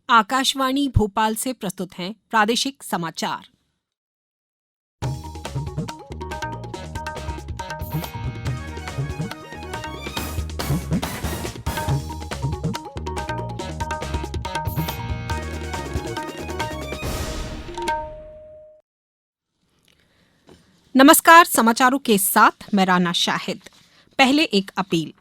आकाशवाणी भोपाल से प्रस्तुत हैं प्रादेशिक समाचार। नमस्कार, समाचारों के साथ मैं राना शाहिद। पहले एक अपील।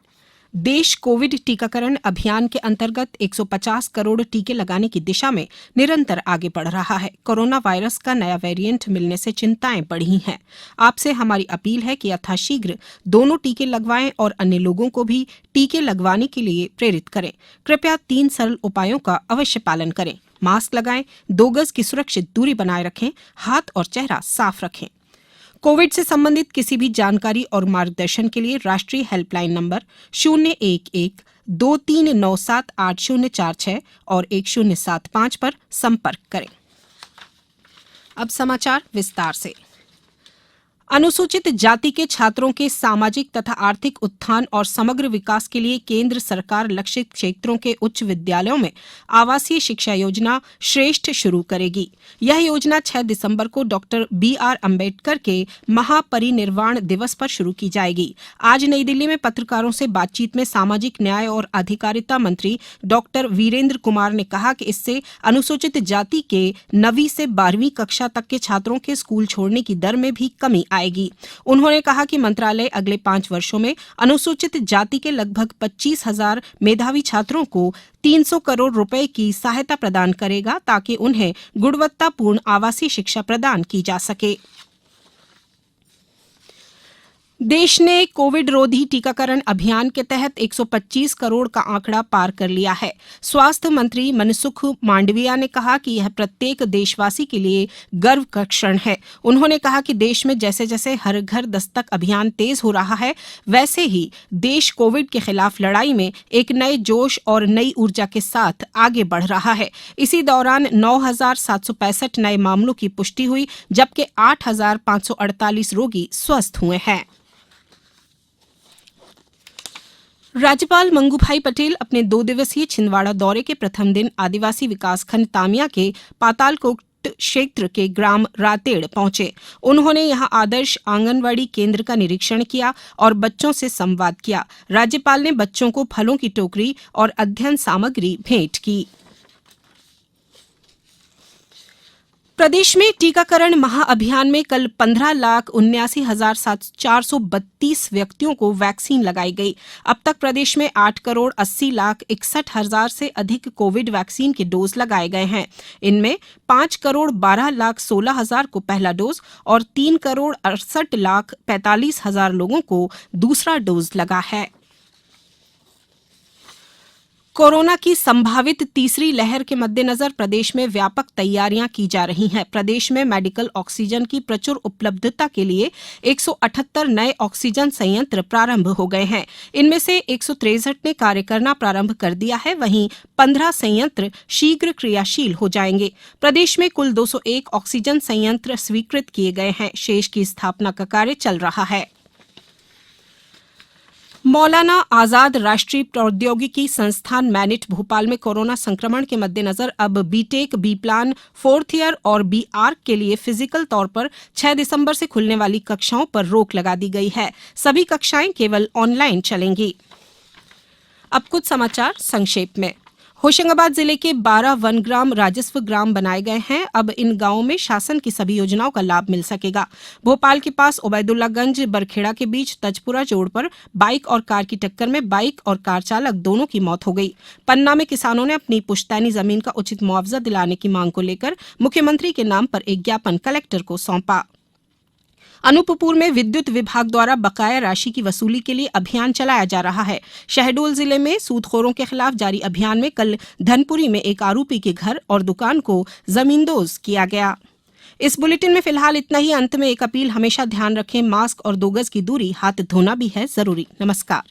देश कोविड टीकाकरण अभियान के अंतर्गत 150 करोड़ टीके लगाने की दिशा में निरंतर आगे बढ़ रहा है। कोरोना वायरस का नया वेरिएंट मिलने से चिंताएं बढ़ी हैं। आपसे हमारी अपील है कि यथाशीघ्र दोनों टीके लगवाएं और अन्य लोगों को भी टीके लगवाने के लिए प्रेरित करें। कृपया 3 सरल उपायों का अवश्य पालन करें। मास्क लगाएं, 2 गज की सुरक्षित दूरी बनाए रखें, हाथ और चेहरा साफ रखें। कोविड से संबंधित किसी भी जानकारी और मार्गदर्शन के लिए राष्ट्रीय हेल्पलाइन नंबर 011-2397-8046 और 1075 पर संपर्क करें। अब समाचार विस्तार से। अनुसूचित जाति के छात्रों के सामाजिक तथा आर्थिक उत्थान और समग्र विकास के लिए केंद्र सरकार लक्षित क्षेत्रों के उच्च विद्यालयों में आवासीय शिक्षा योजना श्रेष्ठ शुरू करेगी। यह योजना 6 दिसंबर को डॉक्टर BR अम्बेडकर के महापरिनिर्वाण दिवस पर शुरू की जाएगी। आज नई दिल्ली में पत्रकारों से बातचीत में सामाजिक न्याय और अधिकारिता मंत्री डॉक्टर वीरेंद्र कुमार ने कहा कि इससे अनुसूचित जाति के 9वीं से 12वीं कक्षा तक के छात्रों के स्कूल छोड़ने की दर में भी कमी आएगी। उन्होंने कहा कि मंत्रालय अगले 5 वर्षों में अनुसूचित जाति के लगभग 25,000 मेधावी छात्रों को 300 करोड़ रुपए की सहायता प्रदान करेगा ताकि उन्हें गुणवत्तापूर्ण आवासीय शिक्षा प्रदान की जा सके। देश ने कोविड रोधी टीकाकरण अभियान के तहत 125 करोड़ का आंकड़ा पार कर लिया है। स्वास्थ्य मंत्री मनसुख मांडविया ने कहा कि यह प्रत्येक देशवासी के लिए गर्व का क्षण है। उन्होंने कहा कि देश में जैसे जैसे हर घर दस्तक अभियान तेज हो रहा है, वैसे ही देश कोविड के खिलाफ लड़ाई में एक नए जोश और नई ऊर्जा के साथ आगे बढ़ रहा है। इसी दौरान 9,765 नए मामलों की पुष्टि हुई, जबकि 8,548 रोगी स्वस्थ हुए हैं। राज्यपाल मंगू भाई पटेल अपने 2 दिवसीय छिंदवाड़ा दौरे के प्रथम दिन आदिवासी विकासखंड तामिया के पातालकोट क्षेत्र के ग्राम रातेड़ पहुंचे। उन्होंने यहां आदर्श आंगनवाड़ी केंद्र का निरीक्षण किया और बच्चों से संवाद किया। राज्यपाल ने बच्चों को फलों की टोकरी और अध्ययन सामग्री भेंट की। प्रदेश में टीकाकरण महाअभियान में कल 15,79,432 व्यक्तियों को वैक्सीन लगाई गई। अब तक प्रदेश में 8,80,61,000 से अधिक कोविड वैक्सीन के डोज लगाए गए हैं। इनमें 5,12,16,000 को पहला डोज और 3,68,45,000 लोगों को दूसरा डोज लगा है। कोरोना की संभावित तीसरी लहर के मद्देनजर प्रदेश में व्यापक तैयारियां की जा रही हैं। प्रदेश में मेडिकल ऑक्सीजन की प्रचुर उपलब्धता के लिए 178 नए ऑक्सीजन संयंत्र प्रारंभ हो गए हैं। इनमें से 163 ने कार्य करना प्रारंभ कर दिया है, वहीं 15 संयंत्र शीघ्र क्रियाशील हो जाएंगे। प्रदेश में कुल 201 ऑक्सीजन संयंत्र स्वीकृत किए गए हैं। शेष की स्थापना का कार्य चल रहा है। मौलाना आजाद राष्ट्रीय प्रौद्योगिकी संस्थान मैनिट भोपाल में कोरोना संक्रमण के मद्देनजर अब BTech, B plan, 4th year और बी आर्क के लिए फिजिकल तौर पर 6 दिसंबर से खुलने वाली कक्षाओं पर रोक लगा दी गई है। सभी कक्षाएं केवल ऑनलाइन चलेंगी। अब कुछ समाचार संक्षेप में। होशंगाबाद जिले के 12 वनग्राम राजस्व ग्राम बनाए गए हैं। अब इन गांवों में शासन की सभी योजनाओं का लाभ मिल सकेगा। भोपाल के पास उबैदुल्लागंज बरखेड़ा के बीच तजपुरा जोड़ पर बाइक और कार की टक्कर में बाइक और कार चालक दोनों की मौत हो गई। पन्ना में किसानों ने अपनी पुश्तैनी जमीन का उचित मुआवजा दिलाने की मांग को लेकर मुख्यमंत्री के नाम पर एक ज्ञापन कलेक्टर को सौंपा। अनूपपुर में विद्युत विभाग द्वारा बकाया राशि की वसूली के लिए अभियान चलाया जा रहा है। शहडोल जिले में सूदखोरों के खिलाफ जारी अभियान में कल धनपुरी में एक आरोपी के घर और दुकान को जमींदोज किया गया। इस बुलेटिन में फिलहाल इतना ही। अंत में एक अपील, हमेशा ध्यान रखें, मास्क और 2 गज की दूरी, हाथ धोना भी है जरूरी। नमस्कार।